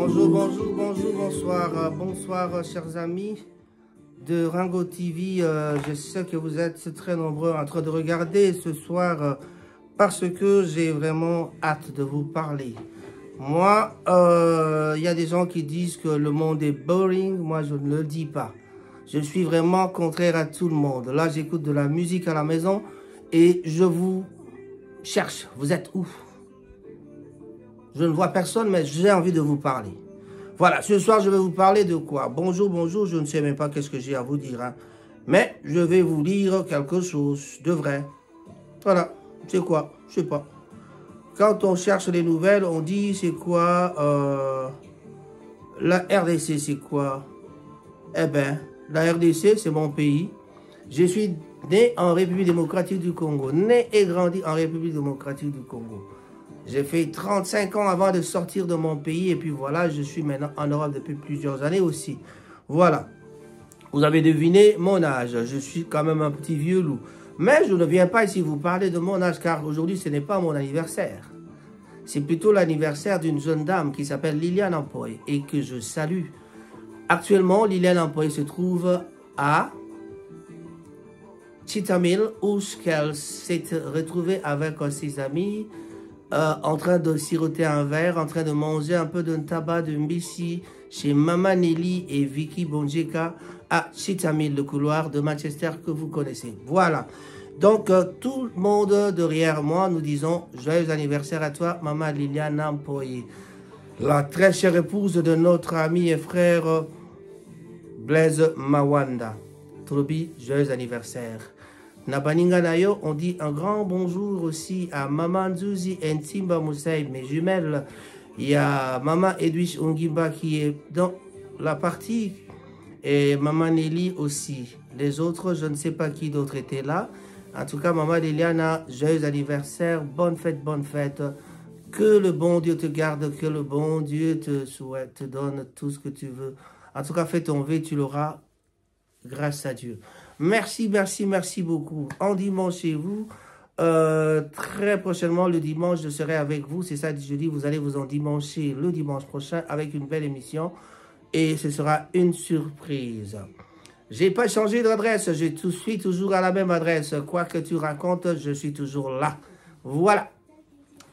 Bonjour, bonjour, bonjour, bonsoir, bonsoir chers amis de Rango TV. Je sais que vous êtes très nombreux en train de regarder ce soir parce que j'ai vraiment hâte de vous parler. Moi, il y a des gens qui disent que le monde est boring. Moi, je ne le dis pas. Je suis vraiment contraire à tout le monde. Là, j'écoute de la musique à la maison et je vous cherche. Vous êtes où? Je ne vois personne, mais j'ai envie de vous parler. Voilà, ce soir, je vais vous parler de quoi? Bonjour, bonjour, je ne sais même pas qu'est-ce que j'ai à vous dire. Hein. Mais je vais vous lire quelque chose de vrai. Voilà, c'est quoi? Je sais pas. Quand on cherche les nouvelles, on dit c'est quoi la RDC, c'est quoi? Eh bien, la RDC, c'est mon pays. Je suis né en République démocratique du Congo. Né et grandi en République démocratique du Congo. J'ai fait 35 ans avant de sortir de mon pays. Et puis voilà, je suis maintenant en Europe depuis plusieurs années aussi. Voilà. Vous avez deviné mon âge. Je suis quand même un petit vieux loup. Mais je ne viens pas ici vous parler de mon âge, car aujourd'hui, ce n'est pas mon anniversaire. C'est plutôt l'anniversaire d'une jeune dame qui s'appelle Liliane Ampoy et que je salue. Actuellement, Liliane Ampoy se trouve à Chitamil, où elle s'est retrouvée avec ses amis, en train de siroter un verre, en train de manger un peu de tabac de Mbisi chez Mama Nelly et Vicky Bonjeka à Chitamil, le couloir de Manchester que vous connaissez. Voilà. Donc, tout le monde derrière moi, nous disons joyeux anniversaire à toi, Maman Liliane Ampoy, la très chère épouse de notre ami et frère Blaise Mawanda. Trobi, joyeux anniversaire. Nabaninga Nayo, on dit un grand bonjour aussi à Maman Nzuzi et Ntimba Moussaï, mes jumelles. Il y a Maman Edwige Ongimba qui est dans la partie et Maman Nelly aussi. Les autres, je ne sais pas qui d'autre était là. En tout cas, Maman Liliana, joyeux anniversaire, bonne fête. Que le bon Dieu te garde, que le bon Dieu te souhaite, te donne tout ce que tu veux. En tout cas, fais ton vœu, tu l'auras grâce à Dieu. Merci beaucoup. En dimanche chez vous. Très prochainement, le dimanche, je serai avec vous. C'est ça, je dis, vous allez vous endimancher le dimanche prochain avec une belle émission. Et ce sera une surprise. J'ai pas changé d'adresse. Je suis toujours à la même adresse. Quoi que tu racontes, je suis toujours là. Voilà.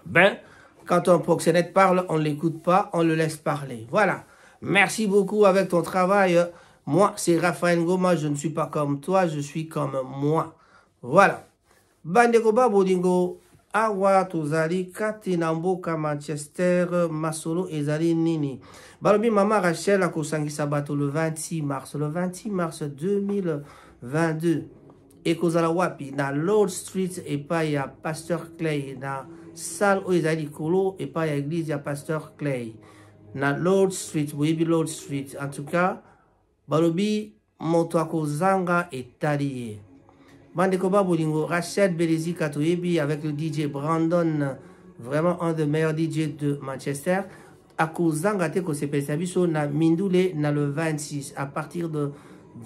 Ben, quand un proxénète parle, on ne l'écoute pas, on le laisse parler. Voilà. Merci beaucoup avec ton travail. Moi, c'est Raphaël Ngoma, je ne suis pas comme toi, je suis comme moi. Voilà. Bandeko Babodingo, Awa Tozali, Katinamboka, Manchester, Masolo, Ezali, Nini. Balobi Mama Rachel a Kosangi Sabato le 26 mars. Le 26 mars 2022. Et Kozala Wapi, na Lord Street, et pas il y a Pasteur Clay. Na salle où Ezali Kolo, et pas il y a église, il y a Pasteur Clay. Na Lord Street, oui, Lord Street. En tout cas, Balobi, Motoako Zanga et Talié. Bandeko Babolingo, Rachel Belezi Katoyebi avec le DJ Brandon, vraiment un des meilleurs DJ de Manchester. Ako Zanga Teko Sepesabiso na Mindoule na le 26 à partir de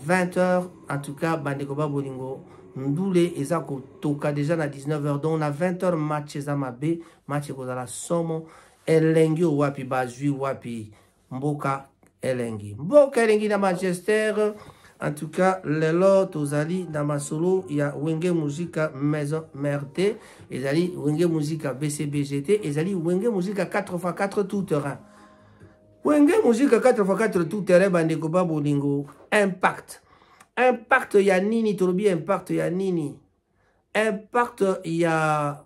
20h. En tout cas, Bandeko Babolingo, Ndoule et Zako Toka déjà à 19h. Donc on a 20h match Zamabe, match Kozala Somo, Elengi Wapi Bazui Wapi Mboka. Elengi. Mboka Elengi dans Manchester. En tout cas, Lelo Tozali dans ma solo, il y a Wenge Musica Maison Merte, Ezali Wenge Musica BCBGT, Ezali Wenge Musica 4x4 tout terrain. Wenge Musica 4x4 tout terrain, Bandeko Babolingo. Impact. Impact, il y a Nini, Tolobi Impact, il y a Nini. Impact, il y a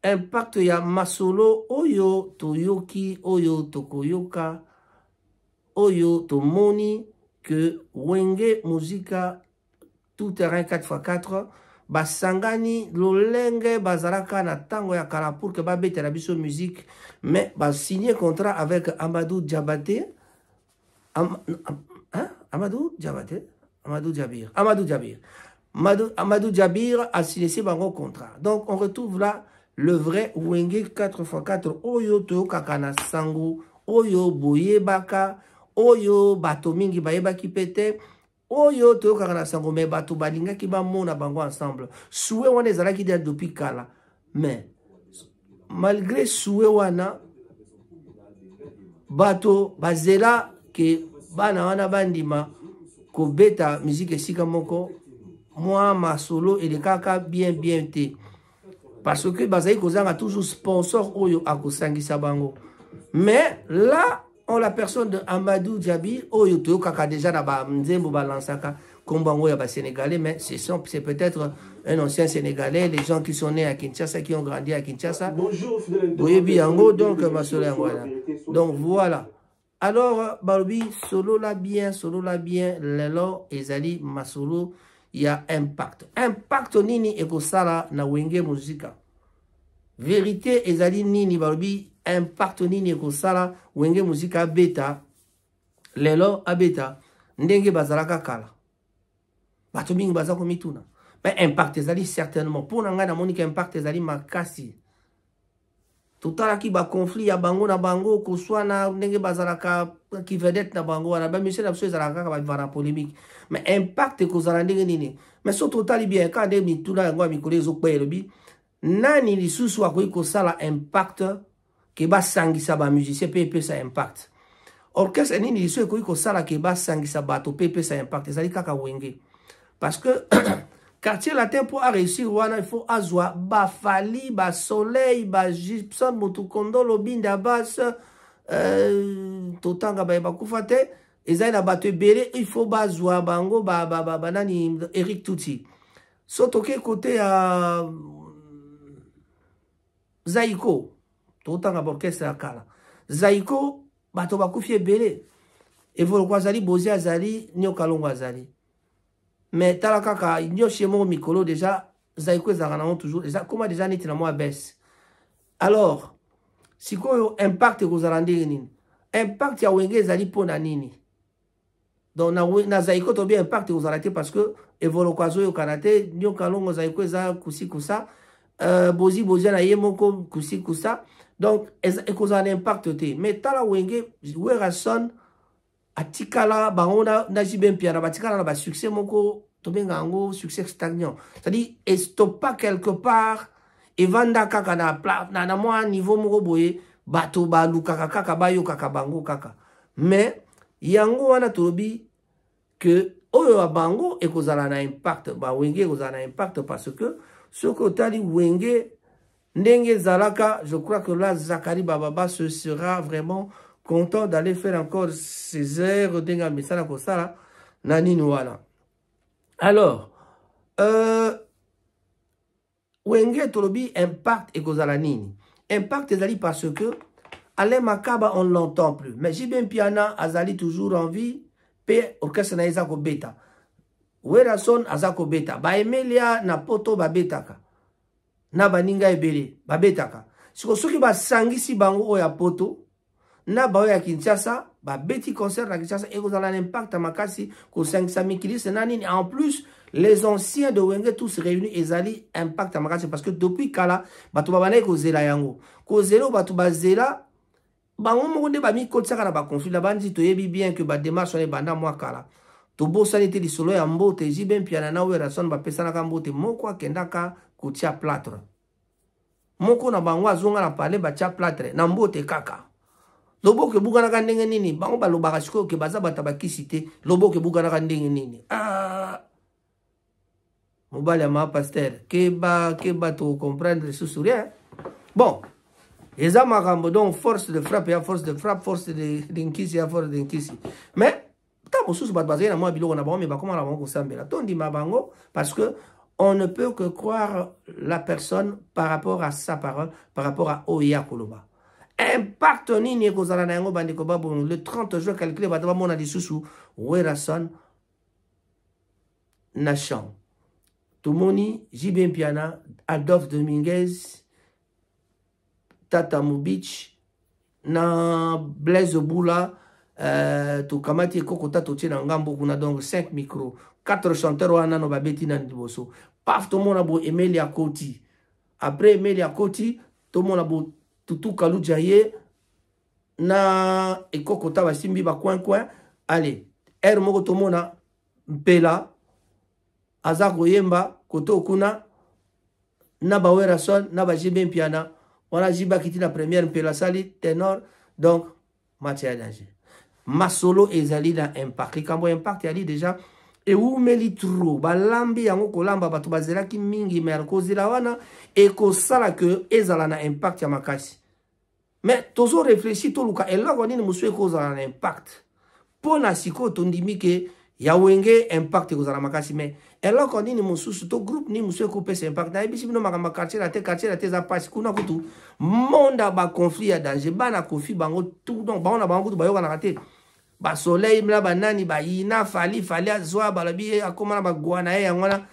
Impact, il y a Masolo, Oyo, Toyoki, Oyo, Tokoyoka. Oyo Tomoni que Wenge Musica tout terrain 4x4 basangani lolenge bazalaka na tango ya kala pour que babete la biso musique mais ba signer contrat avec Amadou Diabaté Amadou Jabir a signé ce bango contrat. Donc on retrouve là le vrai Wenge 4x4 Oyo to kakana sango Oyo Boyebaka Oyo bato mingi bayeba ki pete Oyo to kakana sango me bato balinga ki ba mona bango ensemble. Soué wana ezalaki déjà depuis kala. Mais malgré soué wana bato bazela ke bana wana bandima ko beta musique esika moko moi ma solo et le kaka bien te parce que bazali kozanga toujours sponsor oyo akosangisa bango. Mais là on la personne de Amadou Djabi oyo to kaka déjà na ba nzembo balansaka kombango ya ba sénégalais, mais c'est peut-être un ancien sénégalais, les gens qui sont nés à Kinshasa, qui ont grandi à Kinshasa. Bonjour, donc ma solo voilà. Donc voilà. Alors Balobi solo la bien lelo ezali ma solo il y a impact nini ekosala na wenge muzika. Vérité ezali nini Balobi impact nini ekosala wenge muzika beta lelo abeta ndenge bazalaka kala. Bato mingi baza komituna. Mais impact ezali certainement. Pour nanga na monika impact ezali makasi. Totala ki ba conflit ya bango na bango koswa na ndenge bazalaka ki vedette na bango wana ba monsieur na biso ezalaka ka ba polémique. Mais impact ekozala ndenge nini. Mais so totali bien ka de mituna yango ya mikolo ezokpela bi nani lisusu akoki kosala impact ke basangisa ba musicien pe epesa impact. Orchestre nini lisusu akoki kosala ke basangisa bato pe epesa impact ezali kaka wenge. Parce que quartier latin pour réussir il faut azwa ba Fali ba Soleil ba Gibson Mutukondo Lobinda Bass totanga ba bakufate ezali na bato ebele il faut bazwa bango ba nani Eric Touti sotoke côté à Zaiko totanga orchestre ya kala Zaiko bato bakufi ebele evolo kwa zali bozi azali nyokalongo azali. Mais tala kaka nyo chez moi mikolo déjà Zaiko ezarana toujours déjà comment déjà neti na moi baisse. Alors sikoyo impact kozalande nini impact ya wenge ezali pona nini donc na Zaiko to bien impact kozalate parce que evolo kwazo yo kanate nyo kalongo Zaiko eza kusikusa bozi na yemoko kusikusa donc ekozala impact te. Mais tala wenge werason atikala bango na jibe mpiana batikala na ba succès moko tobenga ngo succès stagnant, c'est-à-dire stoppa quelque part et vanda kaka na moi niveau moko boye bato ba lukaka kaka bayo kaka bango kaka. Mais yango wana tobi que oyo bango ekozala na impact ba wenge ekozala na impact parce que ce que tali wenge ndenge zalaka, je crois que là Zakari Bababa ce sera vraiment content d'aller faire encore ses heures d'enga misala kosala nani nouala. Alors wenge tolobi impact et kozala nini impact ezali parce que Alain Makaba on l'entend plus, mais Jibin Piana azali toujours en vie pe orchestre na ezako beta Werason azako beta ba Emelia na poto ba betaka na baninga ebele ba betaka siko soki ba sangisi bango oya poto na ba ya Kinshasa ba beti concert na Kinshasa et vous avez un impact à makasi ko 500 000 c'est nani. En plus les anciens de Wenge tous réunis ezali impact à makasi parce que depuis kala bato babana ko zela yango ko zelo bato bazela bango moko nde ba mi kotsaka na ba conflit la bandi to yebi bien que ba démarche on banda moi kala to bosani te lisolo ya mbote Jibin Piana na Werason ba pesana ka mbote moko akendaka kotia plâtre moko na bango azonga na parler ba tia plâtre na mbote kaka. Lobo ke bugana ka ndenge nini bango balobaka siko ke baza batabakisi te lobo ke bugana ka ndenge nini mobali ya ma pasteur ke ba to comprendre sous rien. Bon eza makambo donc force de frappe ya force de frappe force de nkisi ya force de nkisi. Mais ta mosusu bato bazali na mwa biloko na bango mais bakoma na bango kosambela tondi mabango parce que on ne peut que croire la personne par rapport à sa parole, par rapport à Oya Koloba. Impact nini kozala na yango bandeko babo le 30 juin calculé bataba mona lisusu Werason Nation Tumoni Jibin Piana Adolphe Dominguez Tata Mubich na Blaise Boula to kamati koko tato tena ngambo kuna donc 5 micros 4 chanteurs wana no babeti na liboso paf to mona bo Emilia Koti après Emilia Koti to mona bo Tutu Kaluja ye na ekoko ta basimbi ba coin allez moko to mona mpela azako yemba koto kuna na ba Werason na ba Jibin Piana wana jiba kiti na première mpela sali ténor donc match ya danger. Masolo ezali na impact. Likambo impact yali déjà e umeli trop balambi yango kolamba bato bazelaki mingi mais kozela wana e kosala que ezala na impact ya makasi. Mais tozo réfléchir to luka eloko nini musu kozala na impact. Pona siko tondimi ke ya wenge impact kozala makasi mais eloko nini mususu to groupe ni musu kopesa impact na ebisi bino makamba quartier la te za passe kuna kutu monda ba conflit ya danger bana kofi bango tout donc ba on a bango to bayoka na raté. Ba soleil mla banani ba ina fali azwa balabi akoma ba gwana e ngwana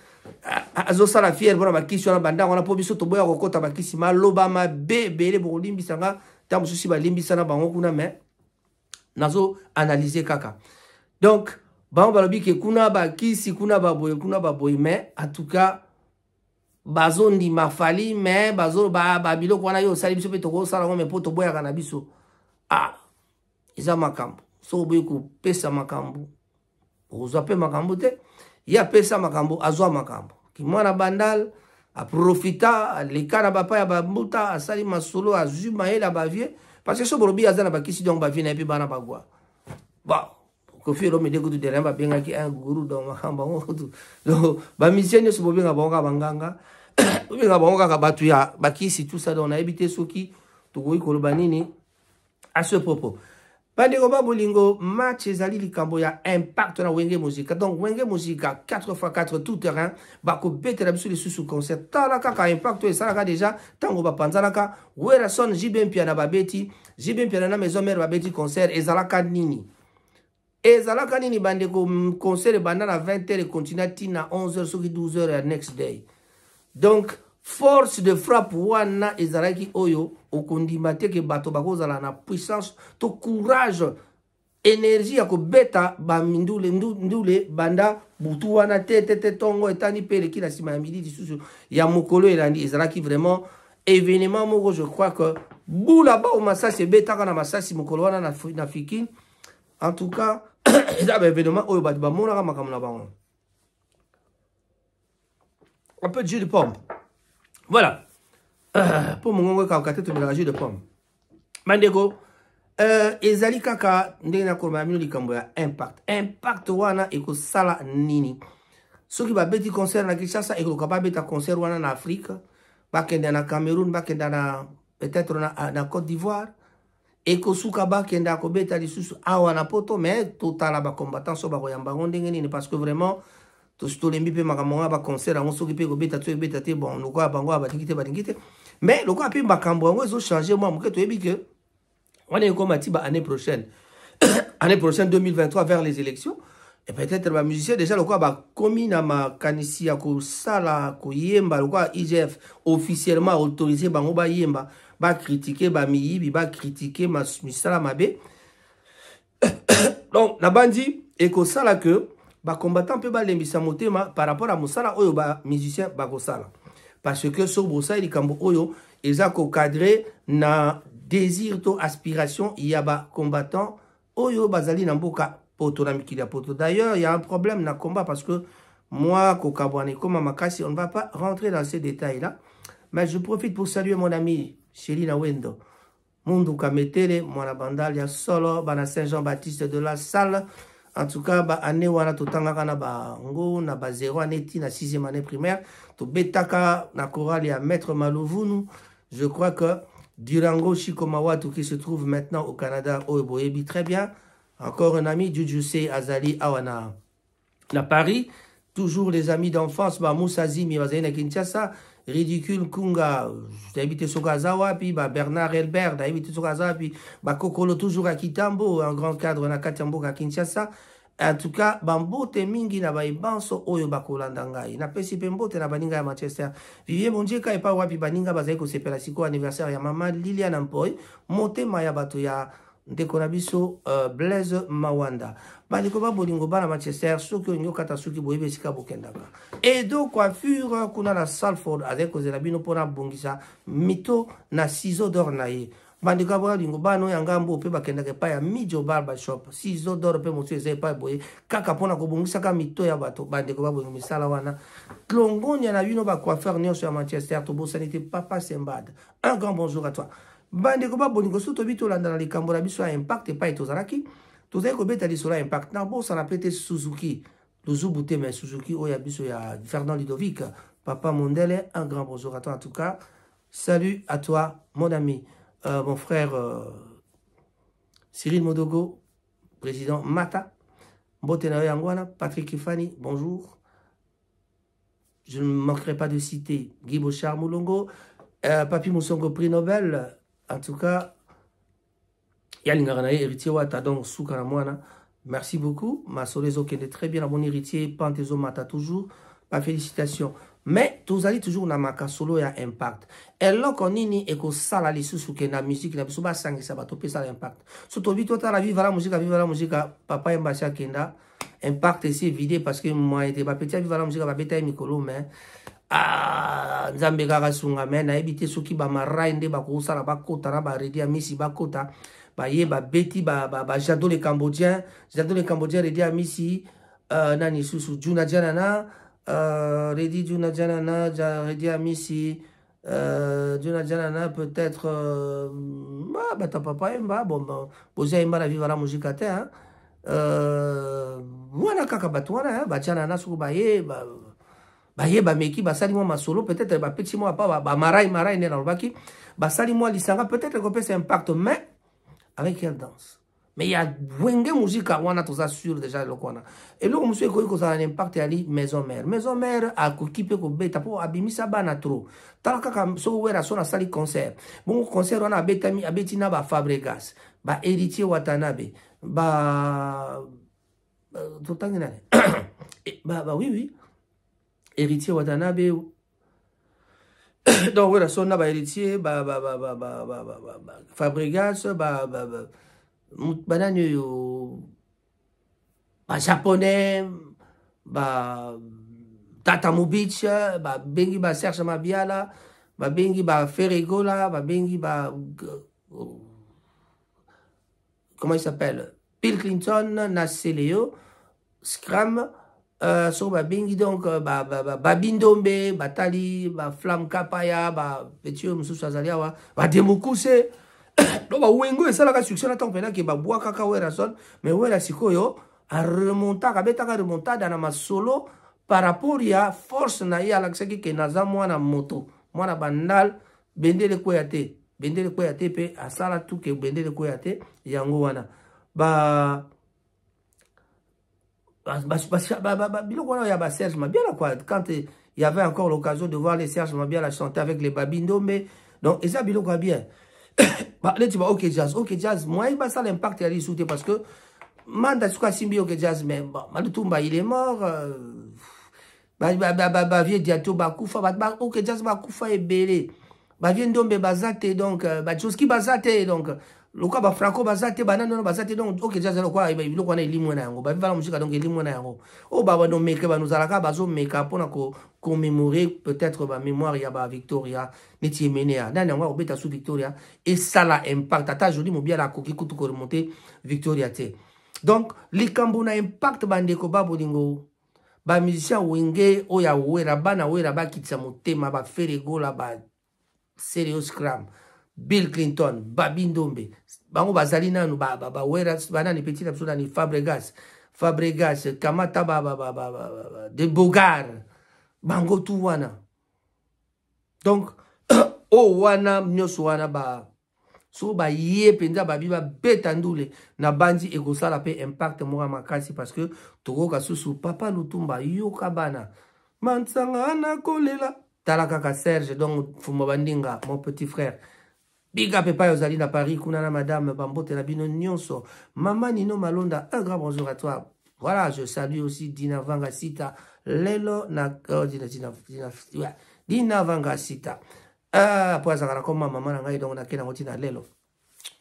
azo sala fier bona ba kisi wana banda ngwana po biso to boya kokota ba kisi maloba ma bebele bo limbisa nga ta mususi ba limbisa na bango kuna mais nazo analyser kaka. Donc ba balobi ke kuna ba kisi kuna ba boy mais en tout cas bazo ndi mafali mais bazo ba biloko wana yo sali biso pe to ko sala ngome po to boya kana biso iza makambo. So boyeko pesa makambo ozwa pe makambo te ya pesa makambo azwa makambo ki mwana bandal a profita lekana bapa ya bambuta asali masolo azuma ela bavie parce que so borobi azana bakisi donc bavie na epi bana bagwa ba ko firo me dekutu de ramba benga ki un guru donc makamba ngotu donc ba mission so bobenga bonga banganga bobenga bonga ka batu ya bakisi tout ça donc na ebité soki to goyi koloba nini à ce propos. Bandeko babolingo match ezali likambo ya impact na wenge musique. Donc wenge musique 4x4 tout terrain bako betela biso les sous concert. Tala kaka impact esalaka déjà tango bapanzanaka Werason JB Piana babeti JB Piana na maison mère babeti concert ezalaka nini. Ezalaka nini bandeko concert banda na 20h et continue tina 11h soki 12h next day. Donc force de frappe wana ezalaki oyo okondimate ke bato bakozala na puissance to courage énergie ya kobeta ba ndule banda butu wana te tongo etani pele ki na sima ya midi disusu ya mokolo elandi ezalaki vraiment événement moko. Je crois que bula ba o masasi betaka na masasi mokolo wana na fiki en tout cas eza ba événement oyo bato bamonaka makambo na bango. Un peu de jus de pomme. Voilà. Pour mon kakate to mélanger de pomme. Mandeko ezali kaka ndenge na kolma mino likambo ya impact. Impact wana eko sala nini. Soki ba beti concert na Kinshasa eko ka ba beta concert wana na Afrique, ba kenda na Cameroun, ba kenda na peut-être na Côte d'Ivoire. Eko suka ba kenda ko beta lisusu awa na poto mais total ba combattant so ba koyamba ndenge nini parce que vraiment to stolembi pe makambo ba concert ngo soki pe ko beta to beta te bon loko abango abatingite mais loko api makambo ngo ezo changer moi moke to yebi que on est comme atiba année prochaine 2023 vers les élections et peut-être ba musicien déjà loko ba komi na makanisi ya ko sala ko yemba loko IGF officiellement autorisé bango ba yemba ba critiquer ba miyibi ba critiquer misala mabe donc na bandi et ko sala que ba combattant peut ba lembisa motema par rapport à musala oyo ba musicien ba ko sala parce que so bosa likambo oyo eza ko cadrer na désir to aspiration il y a ba combattant oyo bazali na mboka poto na mikili ya poto. D'ailleurs il y a un problème na combat parce que moi kokabwane comme makasi on ne va pas rentrer dans ces détails là mais je profite pour saluer mon ami Shelina Wendo Mundu Kametele mwana bandal ya solo bana Saint-Jean-Baptiste de la Salle. En tout cas, ba année wana totangaka na ba ngo na ba 0 année ti na 6e année primaire to betaka na chorale ya Maître Malovunu. Je crois que Durango Shikomawatu qui se trouve maintenant au Canada au Boyebi très bien. Encore un ami Djudjuse Azali awana na Paris. Toujours les amis d'enfance ba Moussa Zimi bazali na Kinshasa. Ridicule Kunga, d'habiter Sokazawa, puis Bernard Elbert, d'habiter Sokazawa, puis Kokolo toujours à Kitambo, un grand cadre na Katambo à Kinshasa. En tout cas, Bambote mingi na baibanso oyo bakolandangai. Na pesi pembote na baninga ya Manchester. Vivie Monjeka et pas wapi baninga bazeko sepela siko anniversaire ya mama Liliana Mpoy. Monte maya bato ya Ndekonabiso Blaise Mawanda. Baliko ba bolingo bana Manchester soki onyo kata soki boyebe sika bokendaka. Et do coiffure kuna na Salford avec ozela pona bongisa mito na ciseaux d'or na ye. Bandika ba bolingo bano ya ngambo pe bakendaka pa ya Mijo Barber Shop. Ciseaux d'or pe moto eze pa boye kaka pona ko bongisa ka mito ya bato bandiko ba bolingo misala wana. Klongonya na bino ba coiffeur nyonso ya Manchester to bosanité papa Sembad. Un grand bonjour à toi. Bande ko ba bolingo so to bito landa na likambo na biso ya impact pa etozalaki. Tozali ko beta lisolo impact na bo ça pete Suzuki. Luzubute mais Suzuki oya biso ya Fernand Ludovic. Papa Mondele, un grand bonjour à toi en tout cas. Salut à toi mon ami, mon frère Cyril Modogo, président Mata. Mbotenayo Yangwana, Patrick Kifani, bonjour. Je ne manquerai pas de citer Guy Bochard Moulongo, Papi Moussongo, prix Nobel. En tout cas, Yalingaranaye, héritier Wata, donc Soukaramwana. Merci beaucoup. Ma solezo qui est très bien, à mon héritier, Pantezo Mata toujours. Pas félicitations. Mais, tous allez toujours na maka solo ya impact. Et là, qu'on nini et qu'on sala les sous que na musique, na bisoba sangi ça va toper ça l'impact. Surtout, vite, la vive la musique, papa et Mbacha Kenda. Impact ici vidé parce que moi, j'étais pas petit, vive la musique, va bêter Mikolo, mais. Ah, Nzambe Gara Sunga, mais na évité ceux qui ba marainde, ba kousa, la ba kota, ba redi à Missi, ba kota, ba ye, ba beti, ba j'adore les Cambodgiens, redi à Missi, nani sous Juna Janana, redi Juna Janana, redi à Missi, Juna Janana, peut-être, bah, ta papa, bon, posez un la vivre la musique à terre, wana kaka batouana, ba Janana, sous ba ye, ba meki basali moi ma solo peut-être ba petit moi pas ba marai ne na lobaki basali moi lisanga peut-être que c'est impact mais avec quelle danse mais il y a wenge musique wana tout ça sûr déjà le kwana et là monsieur ko ça un impact ali maison mère a kokipe ko beta po abimisa bana trop talaka kam so wera so na sali concert bon concert wana betami abetina ba Fabregas ba héritier Watanabe ba tout temps ba oui héritier Watanabe. Donc voilà, son héritier, Fabregas, japonais, Tata Mubich, bengi Serge Mabiala, bengi Ferregola, bengi comment il s'appelle? Bill Clinton, Naseleo, Scram. So bengi donc Bindombe, Batali, Flam Kapaya, Petio Moussou Azaliawa, Demokuse. Donc Wengo et ça la succès na tempena ki bois kaka wera son, mais wera sikoyo a remonta kabeta ka remonta dans ma solo par rapport ya force na ya laksaki ke naza mwana moto, mwana bandal bendele koyate pe asala tout ke bendele koyate yango wana. Serge Mabiala quoi. Quand il y avait encore l'occasion de voir les Serge Mabiala chanter avec les Babindombe, donc et ça biloko bien. Là tu vas ok jazz, moi il va ça l'impact à l'issue parce que manda suka simbi ok jazz mais bon Malutumba il est mort vieux diato bakufa ok jazz bakufa et belé vieux ndombe bazate donc Joski bazate donc le quoi Franco bazate banano bazate donc ok jazz le quoi il ko na elimwe na yango ba viva la musique donc elimwe na yango o ba no meke ba nous alaka bazo meka pona ko commémorer peut-être ba mémoire ya ba Victoria neti menea nani yango obeta sous Victoria et ça la impact ata joli mo bien la koki kutu ko remonter Victoria te donc les Cambona impact bande ko ba bolingo ba musicien wenge oya wera bana wera ba kitsa motema ba Ferregola ba Serious Cram Bill Clinton, Babindombe, bango bazali nanu wera banani petit absolu ni Fabregas, Kamata de Bogar, bango tout wana. Donc o wana nyoso wana so ye penza biba betandule na bandi ekosala pe impact mora makasi parce que tokoka susu Papa Lutumba yoka bana mansanga na kolela talaka ka Serge donc fuma bandinga mon petit frère. Big up Pepa Yozali na Paris, Kunana Madame Bambote la Bino Nyonso, Maman Nino Malonda, un grand bonjour à toi. Voilà, je salue aussi Dina Vangasita, Lelo na Dina Vangasita. Après ça, comme maman n'a donc on a qu'à Lelo.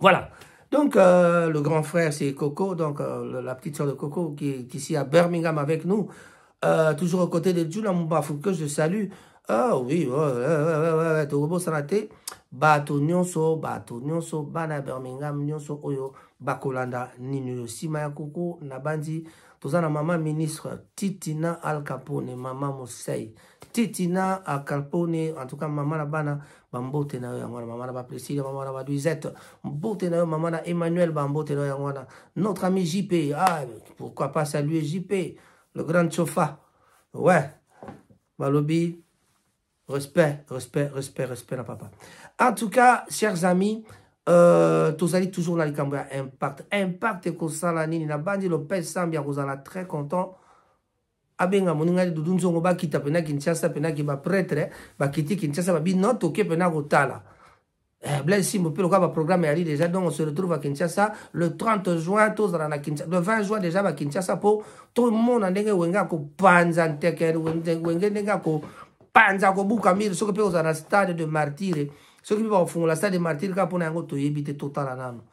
Voilà. Donc le grand frère c'est Coco, donc la petite soeur de Coco qui est ici à Birmingham avec nous, toujours aux côtés de Juna Mbafou que je salue. Ah oui, Togo Sanate, Bato Nyonso, Bana Birmingham, Nyonso Oyo, Bakolanda, Nino, Simaya Koko, Nabandi, Tozana Maman ministre, Titina Al Capone, Maman Mosei, Titina à Calpone, en tout cas maman na bana bambote na yangwana, maman na ba Priscilla, maman na ba Duisette, mbote na maman na Emmanuel bambote na yangwana. Notre ami JP, ah pourquoi pas saluer JP, le grand Chofa. Ouais. Balobi, respect na papa. En tout cas, chers amis, tous allez toujours dans les Cambouis impact et que ça la nini na bandi Lopez Sambia vous allez très content. Abenga moninga dudunzo ngoba kita pena Kinshasa pena ki ba prêtre ba kiti Kinshasa ba bi noto ke pena gotala. Blaise Simbo pe le quoi ba programme ali déjà donc on se retrouve à Kinshasa le 30 juin tous dans la Kinshasa le 20 juin déjà à Kinshasa pour tout le monde ndenge wenga ko panza nteke wenge ndenge ko panza ko buka mire ce que peut aux stade de martyrs ce qui va fond la stade de martyrs ka pona ngo to yebite total nano.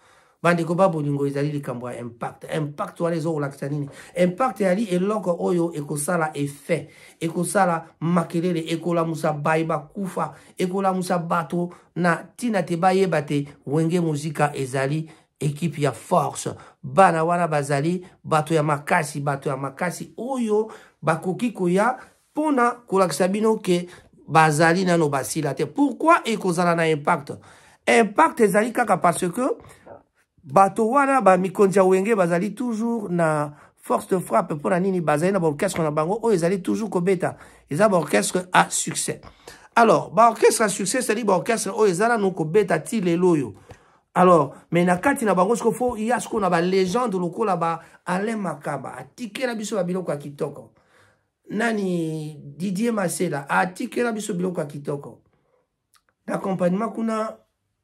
Bandi ko babolingo ezali likambo ya impact wana ezolakisa nini impact yali eloko oyo ekosala effet ekosala makelele ekolamusa bayi bakufa ekolamusa bato na tina te bayeba te wenge muzika ezali équipe ya force bana wana bazali bato ya makasi oyo bakoki koya pona kolakisa bino ke bazali nano basila te. Pourquoi ekozala na impact ezali kaka parce que bato wana ba mikonja wenge bazali toujours na force de frappe pour nini bazali na orchestre na bango o ezali toujours kobeta ezali orchestre à succès. Alors ba orchestre à succès c'est ba orchestre o ezala no kobeta ti leloyo. Alors mais na kati na bango sko fo ya sko na ba légende lokola ba Alain Makaba atikela biso ba biloko ya kitoko nani Didier Masela atikela biso biloko ya kitoko d'accompagnement kuna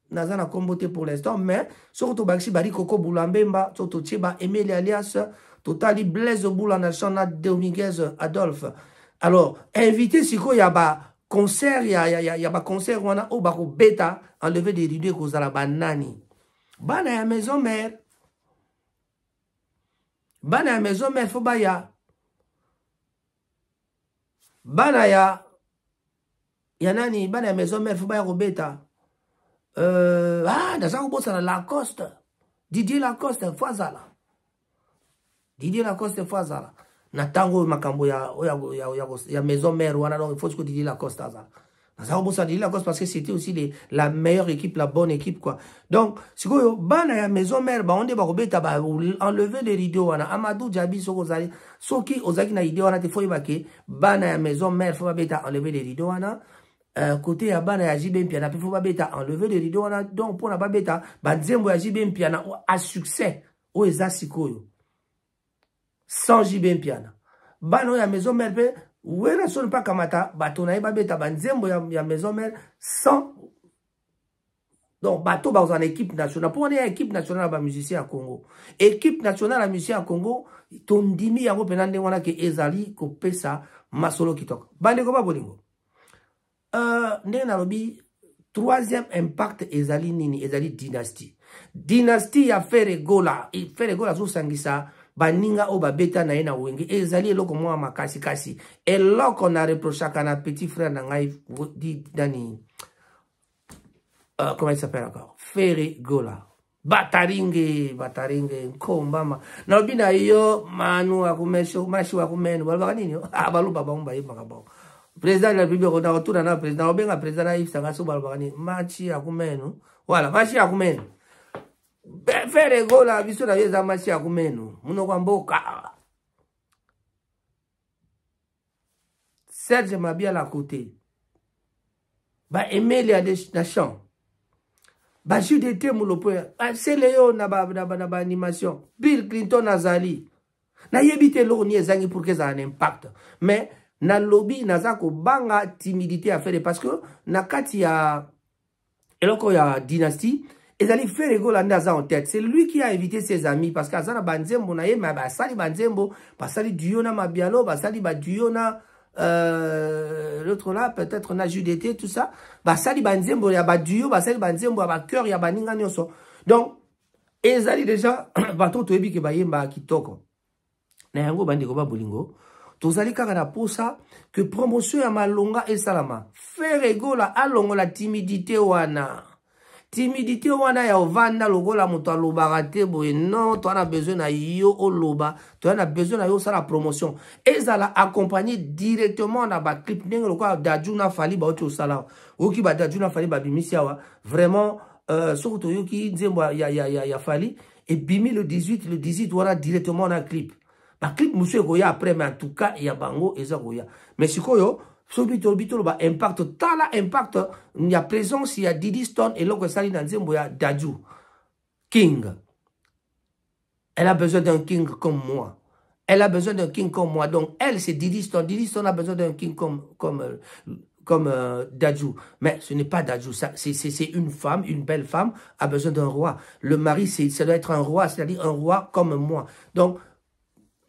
Nazana comboté pour l'instant, mais surtout Baxi Bari Coco Boulambemba, Toto Cheba, Emile Alias, Totali Blaise Boulanachana Dominguez Adolphe. Alors, invité Siko Yaba concert, yaba concert, on a Obako Beta, enlevé des rideaux cause à la banani. Bana ya maison mère. Bana ya maison mère, faut baya. Bana ya nani, bana ya maison mère, faut baya Robeta. Dans un boss à Lacoste. Didier Lacoste, Fazala. Didier Lacoste, Fazala. Natango Makambo ya maison mère, il faut que Didier Lacoste azala. Dans un boss à Didier Lacoste parce que c'était aussi la meilleure équipe, la bonne équipe, quoi. Donc, si vous avez ya maison mère, on dit bah enlever les rideaux, Amadou Djabi, Sokozali, Soki, Ozaki na idée, on a des fois bana ya maison mère, faut pas enlever les rideaux, côté ya bana ya JB Mpiana pe faut pas beta enlever les rideaux wana donc pour na ba beta ba nzembo ya JB Mpiana à succès o eza sikoyo sans JB Mpiana bana ya maison mère pe wena son pas kamata bato na ba beta ba nzembo ya maison mère sans donc bato ba en équipe nationale pour on est équipe nationale ba musicien à Congo équipe nationale à musicien à Congo tondimi yango penande wana ke ezali ko pesa masolo kitoko bande ko ba bolingo. Troisième impact ezali nini ezali dynastie. Dynastie ya Feregola zo sangisa baninga o babeta na ena wenge ezali eloko mwa makasi kasi eloko na reprochaka na petit frère na ngai di dani comment il s'appelle encore Feregola bataringe nkombama na bina yo manu akumesho mashi akumeno balba nini baluba baumba yimba bon. Président de la République, on a retourné dans le président. On a président Yves Sangasso Balbani. Machi Akumeno. Voilà, Machi Akumeno. Faire go la vision de la Machi Akumeno. Monogamboka. Serge Mabia à côté. Ba Emile a des nations. Ba Jude Moulopo. C'est Léo na ba animation. Bill Clinton Azali. Na yebite lo ni ezangi pour que ça ait un impact. Mais na lobby nazako banga timidité à faire parce que na kati ya eloko ya dynastie ezali Ferego la ndaza en tête c'est lui qui a invité ses amis parce que azana banzembo na ye ma basali banzembo basali Diona Mabialo basali ba Diona l'autre là peut-être na Judété tout ça basali banzembo ya ba Dio basali banzembo ya ba cœur ya baninga nyonso donc ezali déjà bato to ebi ke bayemba kitoko na yango bandiko ba bolingo. Tozali kaka na posa que promotion ya malonga et salama. Feregola alongo la timidité wana. timidité wana ya ovanda lokola moto alobaka te boye non to ana besoin na yo oloba to ana besoin na yo sala promotion ezala accompagné directement na ba clip ndenge lokola Dadju na Fally ba oti osala oki ba Dadju na Fally ba bimisi awa vraiment surtout toyoki nzembo ya Fally et bimi le 18 wana directement na clip ba clip monsieur koya après mais en tout cas ya bango eza koya mais sikoyo Sobito ba impact tala impact il y a présence il y a Diddy Stone et l'autre sali dans nzembo ya Dadju King. Elle a besoin d'un king comme moi. Elle a besoin d'un king comme moi. Donc elle c'est Diddy Stone. Diddy Stone a besoin d'un king comme Dadju. Mais ce n'est pas Dadju. C'est une femme, une belle femme a besoin d'un roi. Le mari ça doit être un roi, c'est-à-dire un roi comme moi. Donc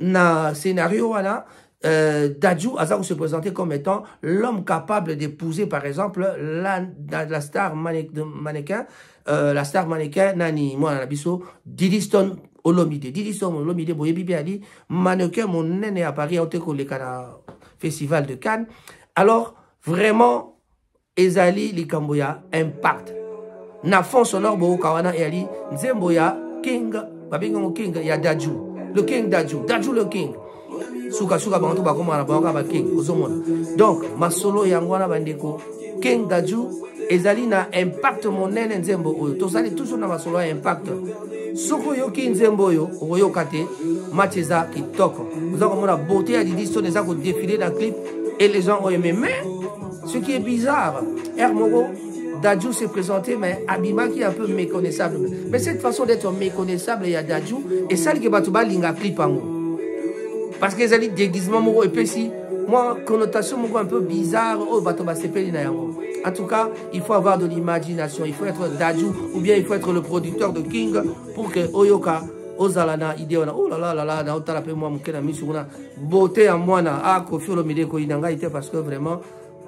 na scénario voilà. Dadju Azar se présentait comme étant l'homme capable d'épouser par exemple la star mannequin la star mannequin nani moi nabiso Diddy Stone Olomide Diddy Stone Olomide boye bibi ali mannequin mon nene à Paris au festival de Cannes alors vraiment ezali likamboya impact na fond sonore bo kawana ali nzemboya king babingo king ya Dadju le king Dadju le king Suka bantu bakoma na banka ba king ozomona donc masolo yangwana bandeko king Dadju ezali na impact monene nzembo oyo tozali toujours na masolo ya impact soko yoki nzembo oyo oyoka te mateza kitoko vous allez la beauté à Diddy Stone eza ko défiler dans clip et les gens ont aimé mais ce qui est bizarre Hermoro Dadju s'est présenté mais Abima qui est un peu méconnaissable mais cette façon d'être méconnaissable il y a Dadju et celle qui batuba linga clip en parce que les déguisements moko epesi moi connotation moko un peu bizarre oh bato ba sepeli na yango en tout cas il faut avoir de l'imagination il faut être Dadju ou bien il faut être le producteur de King pour que oyoka ozalana idée on oh là là na otala pe moi mukena misuna beauté en moi na a Koffi Olomide ko inanga ite parce que vraiment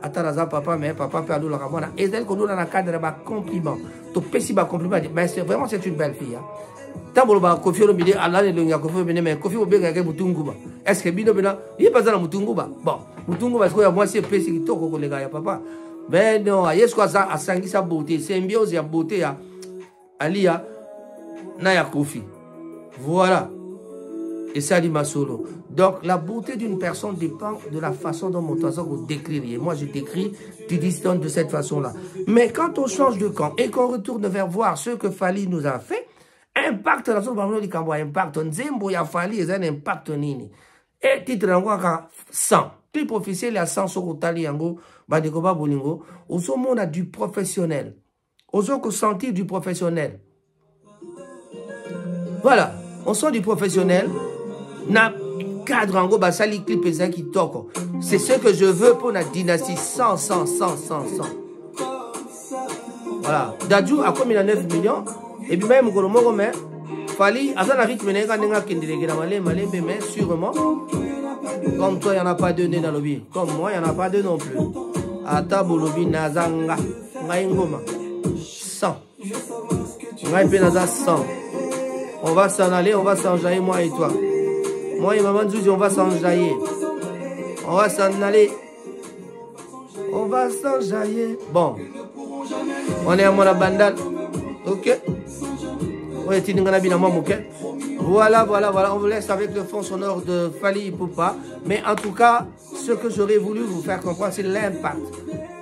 ataraza papa mais papa pe alula kamona et elle ko dona na cadre ba compliment to pesi ba compliment mais c'est vraiment c'est une belle fille hein. Tambolo ba Koffi Olomide ala le longa Koffi Olomide mais Koffi Olomide ke mutunguba est-ce que bino bina il pas dans mutunguba bon mutunguba parce que moi c'est pesi kitoko ko lega ya papa mais non yes quoi ça asangisa beauté symbiose ya beauté ya alia na ya Koffi voilà et ça dit ma solo donc la beauté d'une personne dépend de la façon dont mon oiseau vous décririez moi je décris Diddy Stone de cette façon là mais quand on change de camp et qu'on retourne vers voir ce que Fally nous a fait impact la solo bamno likambo impact nzembo ya Fally eza un impact nini et titre yango ka 100 clip officiel ya 100 soko tali yango bandeko ba bolingo osomona du professionnel osoko sentir du professionnel voilà on sent du professionnel na cadre yango basali clip eza kitoko c'est ce que je veux pour la dynastie 100 voilà Dadju a combien 9 millions et puis même Mokolo mais Fally à la rythme n'est pas malembe mais sûrement comme toi il n'y en a pas deux dans le vie comme moi il n'y en a pas deux non plus ata bolobi nazanga ngaingoma 100 ngai naza 100 on va s'en aller on va s'enjailler moi et toi moi et maman Zouzi on va s'enjailler on va s'en aller on va s'enjailler bon on est à mon bandal ok voilà, on vous laisse avec le fond sonore de Fally Ipupa. Mais en tout cas, ce que j'aurais voulu vous faire comprendre, c'est l'impact.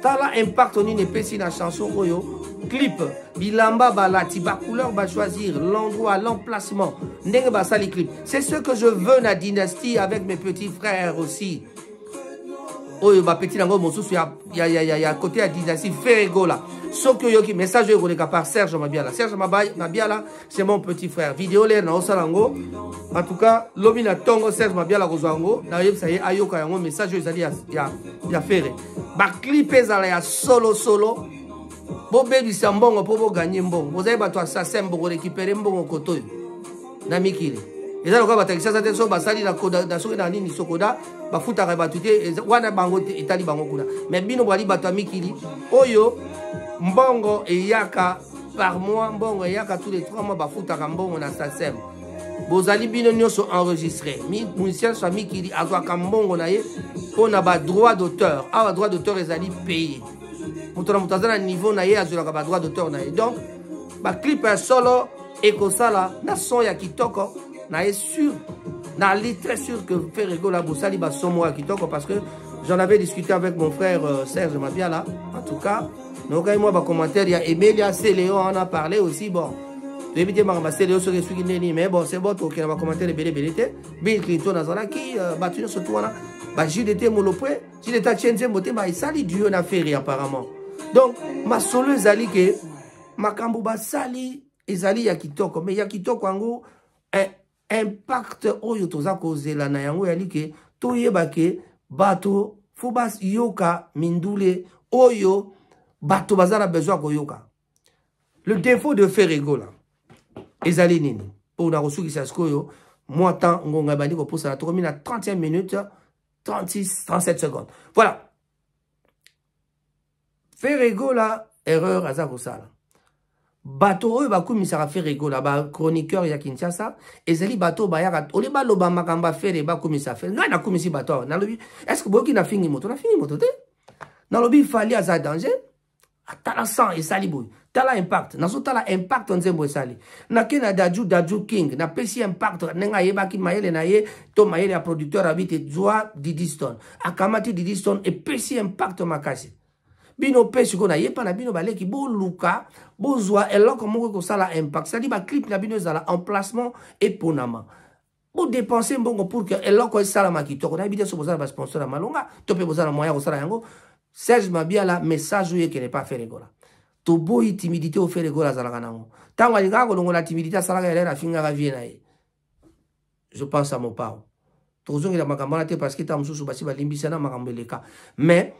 Tala impact on une épaissie dans la chanson Oyo. Clip, bilamba balati, ba couleur va choisir, l'endroit, l'emplacement. Ndenge ba sali clip. C'est ce que je veux la dynastie avec mes petits frères aussi. Oyo ba petit nango mosusu ya côté à dynastie Ferrego là. Sauf que yoki message yo koleka par Serge Mabiala. Serge Mabiala c'est mon petit frère. Vidéo là na osalango. En tout cas, lobi na tongo Serge Mabiala kozango. Na yebisa ye ayoka yango message yo ezali ya Ferré. Ba clip ezala ya solo. Bo bebi sambongo po bo gagner mbongo. Vous avez bato assassin bo récupérer mbongo kotoyo. Na mikili. Et là, on va attaquer ça, c'est basali la koda, na soki na nini sokoda, ba futa ka batute, wana bango itali bango kuna. Mais bino bali batami kili, oyo mbongo e yaka par mois, mbongo e yaka tous les 3 mois ba futa ka mbongo na SACEM. Bozali bino nyonso enregistré. Musicien sami kili azwa ka mbongo na ye, pona ba droit d'auteur. Ah, droit d'auteur ezali payé. Mutona mutazana niveau na ye azwa ka ba droit d'auteur na ye. Donc ba clip un solo et comme ça là na son ya kitoko na est sûr na li très sûr que Ferrego la bosali ba son moi kitoko parce que j'en avais discuté avec mon frère Serge Mabia là en tout cas donc moi ba commentaire il y a Emilia Céléo on a parlé aussi bon éviter ma Céléo sur qui neni mais bon c'est bon OK na ba commentaire belé belé Bill Clinton azala qui battu surtout wana ba JDT molopwe JDT tienze moté ba isali duo na Ferry apparemment donc ma solo ezali que makambo ba sali ezali ya kitoko mais ya kitoko ango impact oyo toza kozela na yango yali ke toyeba ke bato fo bas yoka mindule oyo bato bazala besoin koyoka le défaut de Ferrego là ezali nini pour na kosukisa skoyo moi temps ngonga bandi ko posa na tokomi na 30e minute 36 37 secondes voilà Ferrego là erreur aza kosala bato oyo bakumisaka Ferrego la ba chroniqueur ya Kinshasa ezali bato bayaka oli baloba makamba fere bakumisa fere ngai nakumisi bato nalobi est-ce que boki na fingi moto te nalobi fali aza danger atala sang esali boy tala impact naso tala impact nzembo esali nakena daju king na pesi impact nenga yebaki mayele na ye to mayele ya producteur habite joa Didiston akamati Didiston et pesi impact makasi bino pesi ko na yepa na bino baleki bo luka bozwa eloko moko ko sala impact ça dit ba clip na bino zala emplacement et ponama bo dépenser mbongo pour que eloko sala makitoko na bide so bozala ba sponsor malonga to pe bozala moya ko sala yango Serge Mabia la message oyo que n'est pas Ferrego la to boyi timidité au Ferrego la zala kanango tango alinga ko longo la timidité sala ka elera finga ka vie na ye je pense à mon pao to zongi la makamba te parce que ta mususu basi ba limbisa na makambo leka mais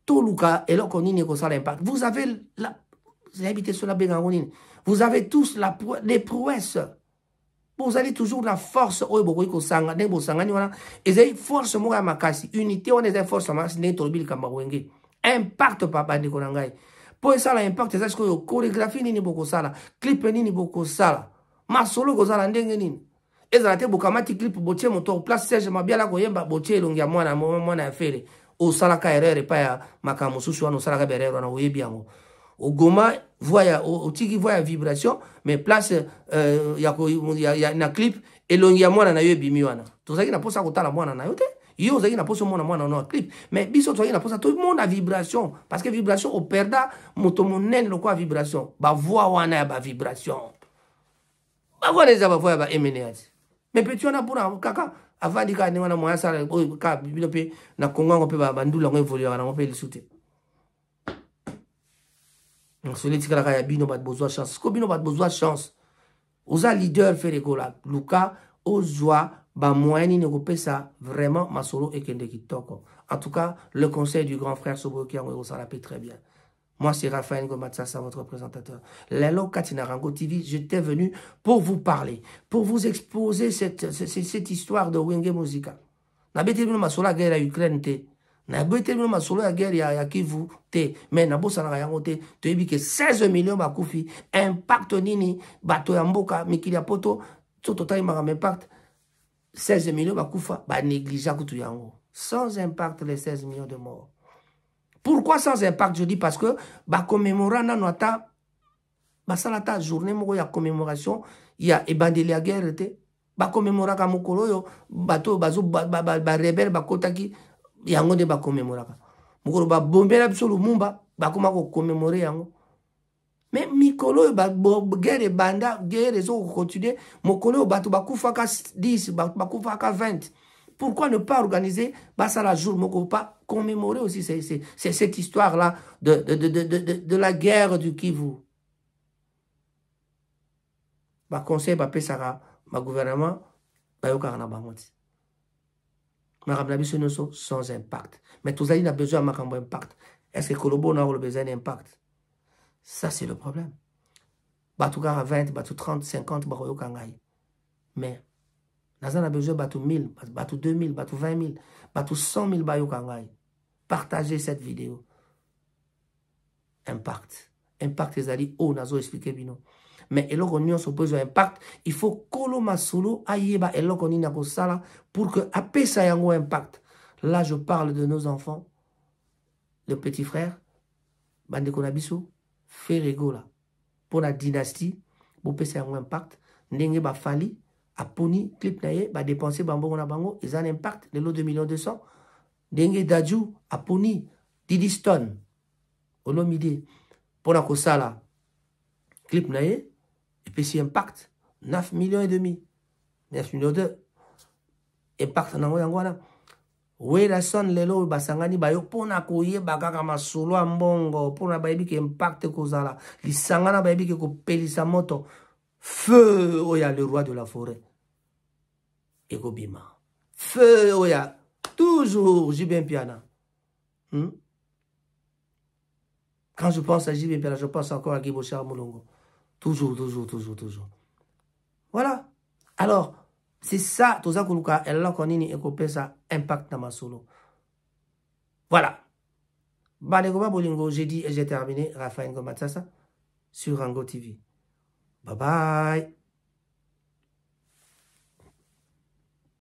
Toluka et là qu'on y l'impact. Vous avez la, vous habitez sur la bégangonine. Vous avez tous les prouesses. Vous avez toujours la force. Et c'est force moi makasi. Unité on est force makasi. N'est pas le impact papa de konangai. Pour ça l'impact c'est ce que chorégraphie ni beaucoup ça clip ni beaucoup ça. Ma solo kozala ndenge nini. Ezalate bokamati clip botie moto place Serge Mabia la koyemba botie longia mwana affaire. Au salaka erreur pa ya makamo susu wana salaka berero na oyebi yango au goma voya au tiki voya vibration mais place ya na clip elongi ya mwana na yo ebimi wana tozaki na posa kotala mwana na yo te yo ozaki na posa mwana na clip mais biso tozaki na posa tout le monde a vibration parce que vibration au perda moto monene lokwa vibration ba voix wana ya ba vibration ba voix les ba voix ya ba emeneati mais petit wana pour kaka avant de faire des moyens ça na Congo pe bandula ngo évoluer na pe lisute donc celui qui a bino pas besoin chance ko bino pas besoin chance oza leader Ferrego la luka ozwa ba moyens ni ko pesa vraiment masolo et kende kitoko en tout cas le conseil du grand frère Soboki on ça la paie très bien. Moi, c'est Raphaël Ngomatsasa, votre présentateur. Lelo Katinarango TV, j'étais venu pour vous parler, pour vous exposer cette histoire de Wenge Musica. N'abete bino masolo la guerre à Ukraine te. N'abete bino masolo la guerre à Kivu te. Mais n'abo sana yango te. Tu as que 16 millions bakufi. Impact nini bato ya mboka mikili ya poto. Tout total il impact 16 millions bakufa ba négligea kutu yango. Sans impact les 16 millions de morts. Pourquoi sans impact? Je dis parce que bah commémorer nota bah salata journée moko ya commémoration il y a ebandeli la guerre te bah commémorer ka mokolo yo bato bazo ba rebelle ba kotaki yango de ba commémorer mokolo ba bombela biso lumumba ba koma ko commémorer yango mais mikolo ba guerre banda guerre zo continuer mokolo bato ba kufa ka 10 ba kufa ka 20. Pourquoi ne pas organiser la jour, pas commémorer aussi cette histoire-là de la guerre du Kivu. Ma conseil, ma pesara, ma gouvernement, ma yokarana bangoti. Ma rablabiso sans impact. Mais tous les gens ont besoin d'un impact. Est-ce que Kolobo n'a pas besoin d'impact? Ça, c'est le problème. Batouka 20, batou 30, 50, baroyo kangai. Mais nous avons besoin de 1000, 2000, 20 000, 100 000 bayo kangai. Partagez cette vidéo. Impact. Impact, les alliés, oh, nous avons expliqué bino. Mais et l'on a besoin d'impact, il faut que l'on solo ayeba et l'on a sala pour que après ça y ait un impact. Là, je parle de nos enfants, le petit frère, Bande Konabiso, Ferrego là. pour la dynastie, pour passer un impact, n'engé ba fali, a poni, clip naye, ba dépenser bambo na bango, ils ont un impact, le lot de 2,2 millions. N'engé Dadju, a poni, Didi Stone, olomide, pour la kosala, clip naye, et puis si impact, 9,5 millions, 9,2 millions, impact nango yangwana. Oui, la son lelo basangani bayo pona koye bakaka masolo ambongo pona bayebi ke impact kozala lisangana bayebi ke ko pelisa moto feu oya le roi de la forêt ekobima feu oya toujours Jibin Piana. Quand je pense à Jibin Piana, je pense encore à Guy Bochar Molongo. Toujours. Voilà. Alors c'est ça, tout ça kuluka, elle a connu et ça impact dans ma solo. Voilà. Balégoma Bolingo, j'ai dit et j'ai terminé. Raphaël Ngomatsasa sur Rango TV. Bye bye.